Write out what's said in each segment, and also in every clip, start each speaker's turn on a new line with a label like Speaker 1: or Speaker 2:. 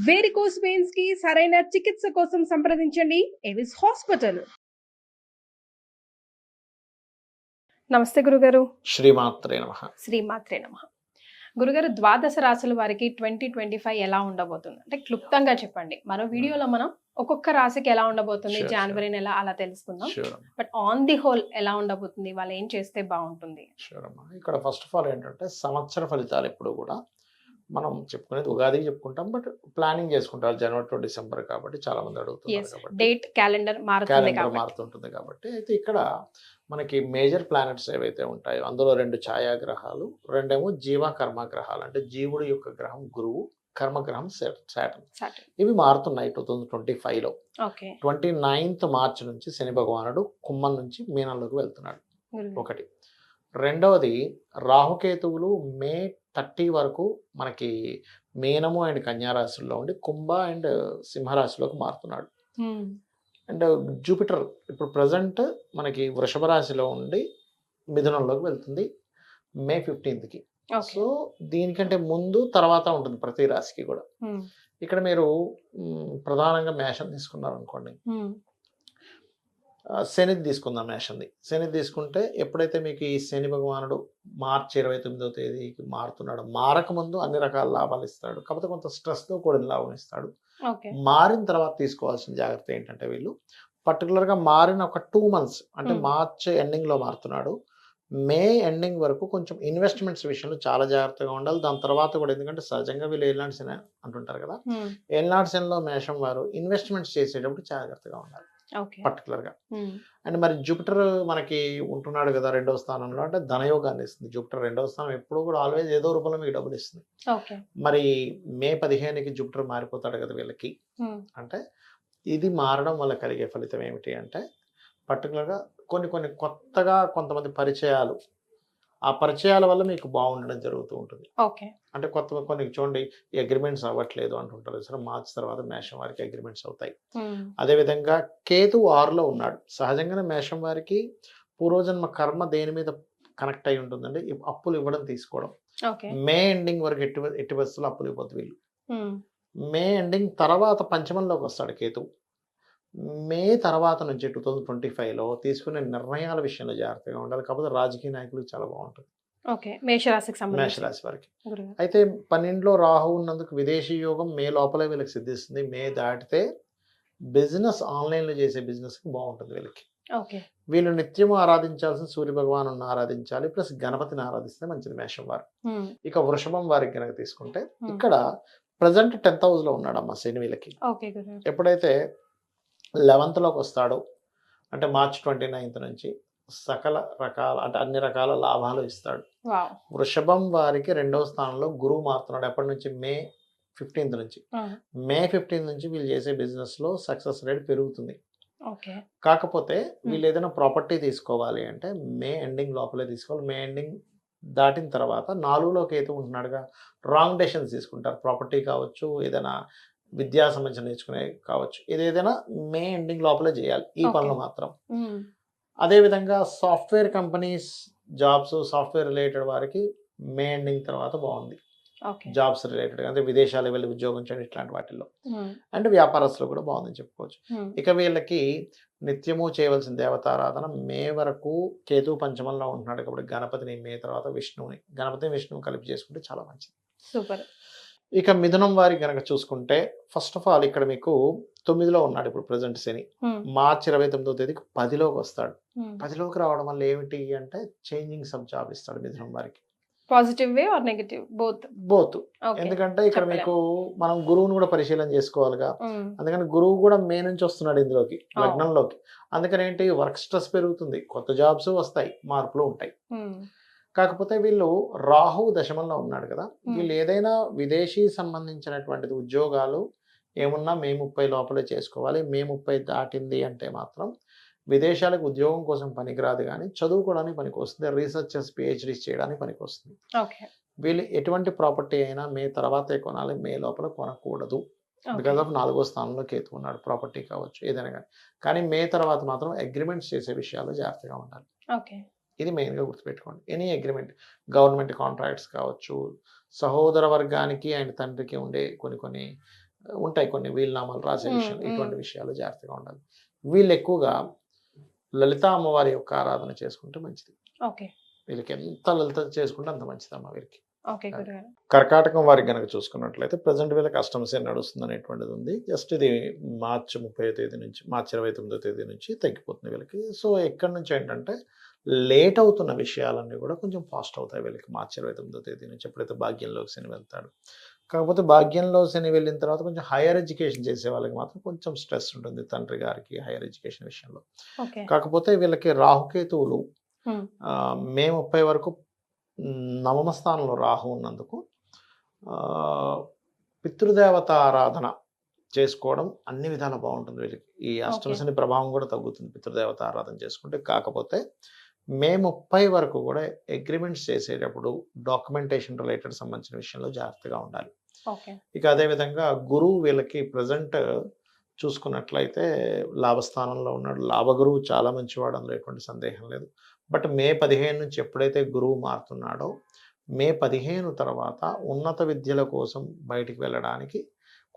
Speaker 1: Varicose veins కి సరైన చికిత్స కోసం సంప్రదించండి ఎవిస్ హాస్పిటల్. నమస్తే గురుగారు.
Speaker 2: శ్రీమాత్రే నమః.
Speaker 1: శ్రీమాత్రే నమః. గురుగారు, ద్వాదశ రాశుల వారికి 2025 ఎలా ఉండబోతుంది అంటే క్లుప్తంగా చెప్పండి. మరో వీడియోలో మనం ఒక్కొక్క రాశికి ఎలా ఉండబోతుంది, జనవరి నెల అలా తెలుసుకుందాం. బట్ ఆన్ ది హోల్ ఎలా ఉండబోతుంది, వాళ్ళు ఏం చేస్తే బాగుంటుంది?
Speaker 2: షూర్ అమ్మా. ఇక్కడ ఫస్ట్ ఆఫ్ ఆల్ ఏంటంటే సంవత్సర ఫలితాలు ఎప్పుడు కూడా మనం చెప్పుకునేది ఉగాదికి చెప్పుకుంటాం, బట్ ప్లానింగ్ చేసుకుంటారు జనవరి టు డిసెంబర్ కాబట్టి చాలా మంది అడుగుతున్నారు కాబట్టి
Speaker 1: డేట్ క్యాలెండర్
Speaker 2: మారుతుంటుంది కాబట్టి అయితే ఇక్కడ మనకి మేజర్ ప్లానెట్స్ ఏవైతే ఉంటాయో అందులో 2 ఛాయాగ్రహాలు, రెండేమో జీవ కర్మ గ్రహాలు. అంటే జీవుడి యొక్క గ్రహం గురువు, కర్మగ్రహం సాటర్న్. ఇవి మారుతున్నాయి 2025లో. 29th మార్చ్ నుంచి శని భగవానుడు కుంభం నుంచి మీనంలోకి వెళ్తున్నాడు. ఒకటి. రెండవది రాహుకేతువులు మే 30 వరకు మనకి మీనము అండ్ కన్యారాశుల్లో ఉండి కుంభ అండ్ సింహరాశిలోకి మారుతున్నాడు. అండ్ జూపిటర్ ఇప్పుడు ప్రజెంట్ మనకి వృషభ రాశిలో ఉండి మిథునంలోకి వెళ్తుంది మే 15కి. సో దీనికంటే ముందు తర్వాత ఉంటుంది ప్రతి రాశికి కూడా. ఇక్కడ మీరు ప్రధానంగా మేషం తీసుకున్నారు అనుకోండి, శని తీసుకుందాం. మేషంది శని తీసుకుంటే ఎప్పుడైతే మీకు ఈ శని భగవానుడు మార్చి 29వ తేదీకి మారుతున్నాడు, మారక ముందు అన్ని రకాల లాభాలు ఇస్తాడు, కాకపోతే కొంత స్ట్రెస్తో కూడిన లాభం ఇస్తాడు. మారిన తర్వాత తీసుకోవాల్సిన జాగ్రత్త ఏంటంటే వీళ్ళు పర్టికులర్గా మారిన ఒక 2 months అంటే మార్చ్ ఎండింగ్లో మారుతున్నాడు, మే ఎండింగ్ వరకు కొంచెం ఇన్వెస్ట్మెంట్స్ విషయంలో చాలా జాగ్రత్తగా ఉండాలి. దాని తర్వాత కూడా ఎందుకంటే సహజంగా వీళ్ళు ఏలినాటి శని అంటుంటారు కదా, ఏలినాటి శనిలో మేషం వారు ఇన్వెస్ట్మెంట్స్ చేసేటప్పుడు జాగ్రత్తగా ఉండాలి పర్టికులర్గా. అండ్ మరి జూపిటర్ మనకి ఉంటున్నాడు కదా 2వ స్థానంలో, అంటే ధనయోగాన్ని ఇస్తుంది. జూపిటర్ 2వ స్థానం ఎప్పుడు కూడా ఆల్వేజ్ ఏదో రూపంలో మీకు డబ్బులు ఇస్తుంది. మరి మే 15కి జూపిటర్ మారిపోతాడు కదా వీళ్ళకి. అంటే ఇది మారడం వల్ల కలిగే ఫలితం ఏమిటి అంటే పర్టికులర్గా కొన్ని కొత్తగా కొంతమంది పరిచయాలు, ఆ పరిచయాల వల్ల మీకు బాగుండడం జరుగుతూ ఉంటుంది. అంటే కొన్ని చూడండి అగ్రిమెంట్స్ అవ్వట్లేదు అంటుంటారు సరే, మార్చి తర్వాత మేషం వారికి అగ్రిమెంట్స్ అవుతాయి. అదేవిధంగా కేతు 6లో ఉన్నాడు. సహజంగానే మేషం వారికి పూర్వజన్మ కర్మ దేని మీద కనెక్ట్ అయి ఉంటుందండి, అప్పులు ఇవ్వడం తీసుకోవడం. మే ఎండింగ్ వరకు ఎట్టి బస్సులు అప్పులు ఇవ్వద్దు వీళ్ళు. మే ఎండింగ్ తర్వాత పంచమంలోకి వస్తాడు కేతు. మే తర్వాత నుంచి 2025లో తీసుకునే నిర్ణయాల విషయంలో జాగ్రత్తగా ఉండాలి. కాకపోతే రాజకీయ నాయకులు చాలా బాగుంటుంది మేషరాశి వారికి. అయితే 12లో రాహు ఉన్నందుకు విదేశీ యోగం మే లోపలే వీళ్ళకి సిద్ధిస్తుంది. మే దాటితే బిజినెస్ ఆన్లైన్లో చేసే బిజినెస్కి బాగుంటుంది వీళ్ళకి. వీళ్ళు నిత్యము ఆరాధించాల్సిన సూర్య భగవాను ఆరాధించాలి, ప్లస్ గణపతిని ఆరాధిస్తే మంచిది మేషం వారు. ఇక వృషభం వారికి కనుక తీసుకుంటే ఇక్కడ ప్రజెంట్ 10th హౌస్లో ఉన్నాడమ్మా శని వీళ్ళకి. ఎప్పుడైతే 11th లోకి వస్తాడో అంటే మార్చ్ 29th నుంచి సకల రకాల అంటే అన్ని రకాల లాభాలు ఇస్తాడు. వృషభం వారికి 2వ స్థానంలో గురువు మారుతున్నాడు. ఎప్పటి నుంచి మే 15th నుంచి. మే 15th నుంచి వీళ్ళు చేసే బిజినెస్ లో సక్సెస్ రేట్ పెరుగుతుంది. కాకపోతే వీళ్ళు ఏదైనా ప్రాపర్టీ తీసుకోవాలి అంటే మే ఎండింగ్ లోపలే తీసుకోవాలి. మే ఎండింగ్ దాటిన తర్వాత 4లోకి అయితే ఉంటున్నాడుగా, రాంగ్ డెసిషన్స్ తీసుకుంటారు. ప్రాపర్టీ కావచ్చు, ఏదైనా విద్యా సంబంధించి నేర్చుకునే కావచ్చు, ఏదైనా మే ఎండింగ్ లోపలే చేయాలి ఈ పనులు మాత్రం. అదేవిధంగా software companies jobs, software related వారికి మే ఎండింగ్ తర్వాత బాగుంది. జాబ్స్ రిలేటెడ్ అంటే విదేశాలు వెళ్ళి ఉద్యోగం చేయడం ఇట్లాంటి వాటిల్లో. అండ్ వ్యాపారస్తులు కూడా బాగుందని చెప్పుకోవచ్చు. ఇక వీళ్ళకి నిత్యము చేయవలసిన దేవతారాధన మే వరకు కేతు పంచమంలో ఉంటున్నాడు కాబట్టి గణపతిని, మే తర్వాత విష్ణువు కలిపి చేసుకుంటే చాలా మంచిది.
Speaker 1: సూపర్.
Speaker 2: ఇక మిథునం వారికి కనుక చూసుకుంటే ఫస్ట్ ఆఫ్ ఆల్ ఇక్కడ మీకు 9లో ఉన్నాడు ఇప్పుడు ప్రజెంట్ శని. మార్చి 29వ తేదీకి 10లోకి వస్తాడు. 10లోకి రావడం వల్ల ఏమిటి అంటే చేంజింగ్ సబ్ జాబ్ ఇస్తాడు మిథునం వారికి.
Speaker 1: Positive way or negative?
Speaker 2: Both. ఎందుకంటే ఇక్కడ మీకు మనం గురువుని కూడా పరిశీలన చేసుకోవాలిగా. అందుకని గురువు కూడా మే నుంచి వస్తున్నాడు ఇందులోకి, లగ్నంలోకి. అందుకని ఏంటి, వర్క్ స్ట్రెస్ పెరుగుతుంది, కొత్త జాబ్స్ వస్తాయి, మార్పులు ఉంటాయి. కాకపోతే వీళ్ళు రాహు దశమంలో ఉన్నాడు కదా, వీళ్ళు ఏదైనా విదేశీ సంబంధించినటువంటిది ఉద్యోగాలు ఏమున్నా మే 30 లోపలే చేసుకోవాలి. మే 30 దాటింది అంటే మాత్రం విదేశాలకు ఉద్యోగం కోసం పనికిరాదు, కానీ చదువుకోవడానికి పనికి వస్తుంది, రీసెర్చర్స్ పిహెచ్డీస్ చేయడానికి పనికి వస్తుంది. వీళ్ళు ఎటువంటి ప్రాపర్టీ అయినా మే తర్వాతే కొనాలి, మే లోపల కొనకూడదు. బికాస్ ఆఫ్ 4వ స్థానంలో కేతు ఉన్నాడు, ప్రాపర్టీ కావచ్చు ఏదైనా కానీ మే తర్వాత మాత్రం అగ్రిమెంట్స్ చేసే విషయాల్లో జాగ్రత్తగా ఉండాలి. ఇది మెయిన్గా గుర్తుపెట్టుకోండి. ఎనీ అగ్రిమెంట్, గవర్నమెంట్ కాంట్రాక్ట్స్ కావచ్చు, సహోదర వర్గానికి అండ్ తండ్రికి ఉండే కొన్ని ఉంటాయి కొన్ని వీలునామాలు రాసే విషయం, ఇటువంటి విషయాలు జాగ్రత్తగా ఉండాలి. వీళ్ళు ఎక్కువగా లలిత అమ్మవారి యొక్క ఆరాధన చేసుకుంటే మంచిది.
Speaker 1: ఓకే.
Speaker 2: వీళ్ళకి ఎంత లలిత చేసుకుంటే అంత మంచిదమ్మా వీరికి.
Speaker 1: ఓకే గురుగారు.
Speaker 2: కర్కాటకం వారికి గనక చూసుకున్నట్లయితే ప్రజెంట్ వీళ్ళకి అష్టమ శని నడుస్తుంది అనేటువంటిది ఉంది. జస్ట్ ఇది మార్చి 30వ తేదీ నుంచి, మార్చి 29వ తేదీ నుంచి తగ్గిపోతుంది వీళ్ళకి. సో ఎక్కడి నుంచి ఏంటంటే లేట్ అవుతున్న విషయాలన్నీ కూడా కొంచెం ఫాస్ట్ అవుతాయి వీళ్ళకి మార్చి 29వ తేదీ నుంచి, ఎప్పుడైతే భాగ్యంలోకి శని వెళ్తాడు. కాకపోతే భాగ్యంలో శని వెళ్ళిన తర్వాత కొంచెం హైయర్ ఎడ్యుకేషన్ చేసే వాళ్ళకి మాత్రం కొంచెం స్ట్రెస్ ఉంటుంది తండ్రి గారికి హైయర్ ఎడ్యుకేషన్ విషయంలో. కాకపోతే వీళ్ళకి రాహుకేతువులు మే 30 వరకు నవమ స్థానంలో రాహు ఉన్నందుకు పితృదేవత ఆరాధన చేసుకోవడం అన్ని విధాలా బాగుంటుంది వీళ్ళకి. ఈ అష్టమ శని ప్రభావం కూడా తగ్గుతుంది పితృదేవత ఆరాధన చేసుకుంటే. కాకపోతే మే 30 వరకు కూడా అగ్రిమెంట్స్ చేసేటప్పుడు డాక్యుమెంటేషన్ రిలేటెడ్ సంబంధించిన విషయంలో జాగ్రత్తగా ఉండాలి. ఇక అదేవిధంగా గురువు వీళ్ళకి ప్రజెంట్ చూసుకున్నట్లయితే లాభస్థానంలో ఉన్నాడు. లాభగురువు చాలా మంచివాడు, అందులో ఎటువంటి సందేహం లేదు. బట్ మే 15 నుంచి ఎప్పుడైతే గురువు మారుతున్నాడో మే 15 తర్వాత ఉన్నత విద్యల కోసం బయటికి వెళ్ళడానికి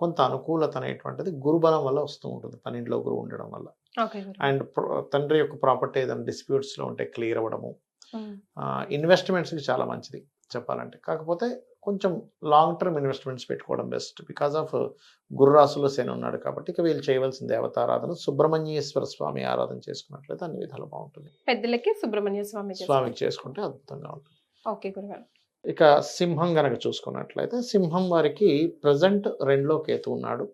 Speaker 2: కొంత అనుకూలత అనేటువంటిది గురుబలం వల్ల వస్తూ ఉంటుంది, 12లో గురువు ఉండడం వల్ల. అండ్ తండ్రి యొక్క ప్రాపర్టీ ఏదైనా డిస్ప్యూట్స్లో ఉంటే క్లియర్ అవ్వడము, ఇన్వెస్ట్మెంట్స్కి చాలా మంచిది చెప్పాలంటే. కాకపోతే కొంచెం లాంగ్ టర్మ్ ఇన్వెస్ట్మెంట్స్ పెట్టుకోవడం బెస్ట్, బికాస్ ఆఫ్ గురు రాశిలో శని ఉన్నాడు కాబట్టి. ఇక వీళ్ళు చేయవలసిన దేవతారాధన సుబ్రహ్మణ్యేశ్వర స్వామి ఆరాధన చేసుకున్నట్లయితే అన్ని విధాలు బాగుంటుంది.
Speaker 1: పెద్దలకి సుబ్రహ్మణ్య స్వామికి
Speaker 2: చేసుకుంటే అద్భుతంగా ఉంటుంది.
Speaker 1: ఓకే గురుగారు.
Speaker 2: ఇక సింహం గనక చూసుకున్నట్లయితే సింహం వారికి ప్రజెంట్ 2లో కేతు ఉన్నాడు.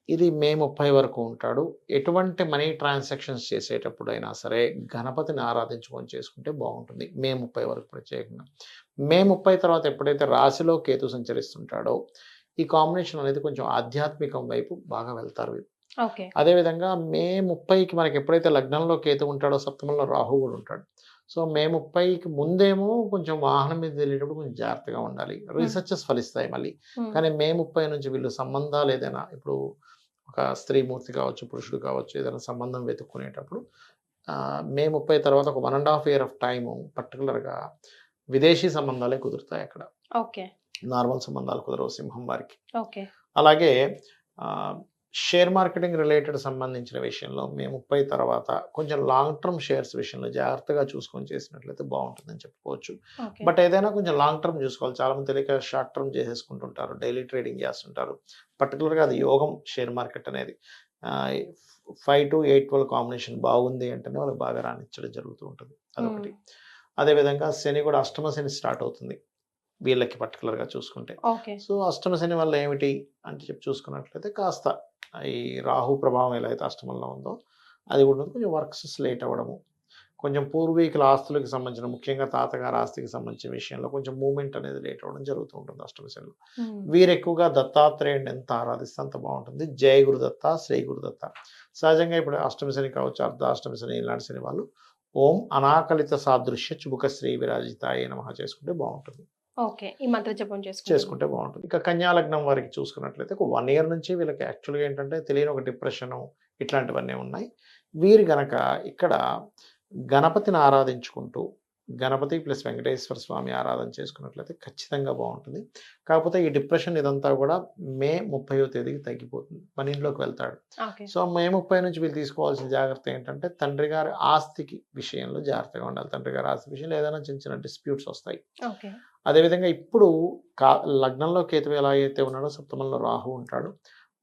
Speaker 2: ఇది మే 30 వరకు ఉంటాడు. ఎటువంటి మనీ ట్రాన్సాక్షన్స్ చేసేటప్పుడైనా సరే గణపతిని ఆరాధించుకొని చేసుకుంటే బాగుంటుంది మే 30 వరకు ప్రత్యేకంగా. మే 30 తర్వాత ఎప్పుడైతే రాశిలో కేతు సంచరిస్తుంటాడో ఈ కాంబినేషన్ అనేది కొంచెం ఆధ్యాత్మికం వైపు బాగా వెళ్తారు వీరు. అదేవిధంగా మే 30కి మనకి ఎప్పుడైతే లగ్నంలో కేతు ఉంటాడో సప్తమంలో రాహు కూడా ఉంటాడు. సో మే 30కి ముందేమో కొంచెం వాహనం మీద వెళ్ళేటప్పుడు కొంచెం జాగ్రత్తగా ఉండాలి. రీసెర్చెస్ ఫలిస్తాయి మళ్ళీ. కానీ మే 30 నుంచి వీళ్ళు సంబంధాలు ఏదైనా, ఇప్పుడు ఒక స్త్రీమూర్తి కావచ్చు, పురుషుడు కావచ్చు, ఏదైనా సంబంధం వెతుక్కునేటప్పుడు మే 30 తర్వాత ఒక 1.5 year ఆఫ్ టైము పర్టికులర్గా విదేశీ సంబంధాలే కుదురుతాయి అక్కడ. నార్మల్ సంబంధాలు కుదరవు సింహం వారికి. అలాగే షేర్ మార్కెటింగ్ రిలేటెడ్ సంబంధించిన విషయంలో మే 30 తర్వాత కొంచెం లాంగ్ టర్మ్ షేర్స్ విషయంలో జాగ్రత్తగా చూసుకొని చేసినట్లయితే బాగుంటుందని చెప్పుకోవచ్చు. బట్ ఏదైనా కొంచెం లాంగ్ టర్మ్ చూసుకోవాలి. చాలా మంది తెలియక షార్ట్ టర్మ్ చేసేసుకుంటుంటారు, డైలీ ట్రేడింగ్ చేస్తుంటారు. పర్టికులర్గా అది యోగం షేర్ మార్కెట్ అనేది 5 to 8 కాంబినేషన్ బాగుంది అంటేనే వాళ్ళకి బాగా రాణించడం జరుగుతూ ఉంటుంది. అదొకటి. అదేవిధంగా శని కూడా అష్టమ శని స్టార్ట్ అవుతుంది వీళ్ళకి పర్టికులర్గా చూసుకుంటే. సో అష్టమ శని వల్ల ఏమిటి అంటే చెప్పి చూసుకున్నట్లయితే కాస్త ఈ రాహు ప్రభావం ఎలా అయితే అష్టమంలో ఉందో అది కూడా కొంచెం వర్క్స్ లేట్ అవ్వడము, కొంచెం పూర్వీకుల ఆస్తులకు సంబంధించిన, ముఖ్యంగా తాతగారి ఆస్తికి సంబంధించిన విషయంలో కొంచెం మూమెంట్ అనేది లేట్ అవ్వడం జరుగుతూ ఉంటుంది అష్టమ శనిలో. వీరు ఎక్కువగా దత్తాత్రేయుడిని ఎంత ఆరాధిస్తే అంత బాగుంటుంది. జయ గురుదత్త, శ్రీ గురుదత్త. సహజంగా ఇప్పుడు అష్టమ శని కావచ్చు, అర్ధాష్టమ శని, ఇలాంటి శని వాళ్ళు ఓం అనాకలిత సాదృశ్య చుబుక శ్రీ విరాజితాయ నమః చేసుకుంటే బాగుంటుంది.
Speaker 1: ఈ మంత్ర జపం
Speaker 2: చేసుకుంటే బాగుంటుంది. ఇక కన్యా లగ్నం వారికి చూసుకున్నట్లయితే ఒక 1 year నుంచి వీళ్ళకి యాక్చువల్గా ఏంటంటే తెలియని ఒక డిప్రెషను ఇట్లాంటివన్నీ ఉన్నాయి. వీరు గనక ఇక్కడ గణపతిని ఆరాధించుకుంటూ గణపతి ప్లస్ వెంకటేశ్వర స్వామి ఆరాధన చేసుకున్నట్లయితే ఖచ్చితంగా బాగుంటుంది. కాకపోతే ఈ డిప్రెషన్ ఇదంతా కూడా మే 30వ తేదీకి తగ్గిపోతుంది, మన ఇంట్లోకి వెళ్తాడు. సో మే 30 నుంచి వీళ్ళు తీసుకోవాల్సిన జాగ్రత్త ఏంటంటే తండ్రి గారి ఆస్తికి విషయంలో జాగ్రత్తగా ఉండాలి. తండ్రి గారి ఆస్తి విషయంలో ఏదైనా చిన్న చిన్న డిస్ప్యూట్స్ వస్తాయి. అదేవిధంగా ఇప్పుడు లగ్నంలో కేతు ఎలా అయితే ఉన్నాడో సప్తమంలో రాహు ఉంటాడు.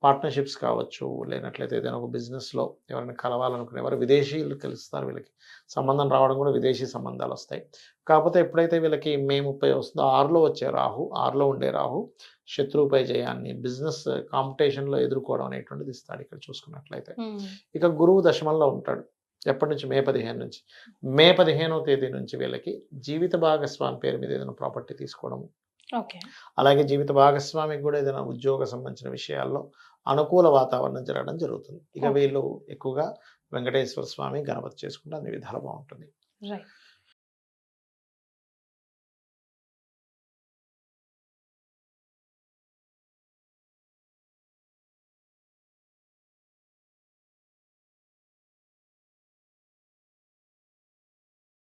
Speaker 2: పార్ట్నర్షిప్స్ కావచ్చు, లేనట్లయితే ఏదైనా ఒక బిజినెస్లో ఎవరైనా కలవాలనుకునే వారు విదేశీయులు కలుస్తారు. వీళ్ళకి సంబంధం రావడం కూడా విదేశీ సంబంధాలు వస్తాయి. కాకపోతే ఎప్పుడైతే వీళ్ళకి మే 30 వస్తుందో 6లో వచ్చే రాహు, 6లో ఉండే రాహు శత్రువుపై జయాన్ని, బిజినెస్ కాంపిటీషన్లో ఎదుర్కోవడం అనేటువంటిది ఇస్తాడు ఇక్కడ చూసుకున్నట్లయితే. ఇక గురువు దశమంలో ఉంటాడు. ఎప్పటి నుంచి? మే 15 నుంచి. మే 15వ తేదీ నుంచి వీళ్ళకి జీవిత భాగస్వామి పేరు మీద ఏదైనా ప్రాపర్టీ తీసుకోవడము, అలాగే జీవిత భాగస్వామికి కూడా ఏదైనా ఉద్యోగ సంబంధించిన విషయాల్లో అనుకూల వాతావరణం జరగడం జరుగుతుంది. ఇక వీళ్ళు ఎక్కువగా వెంకటేశ్వర స్వామి, గణపతి చేసుకుంటే అన్ని విధాలు బాగుంటుంది.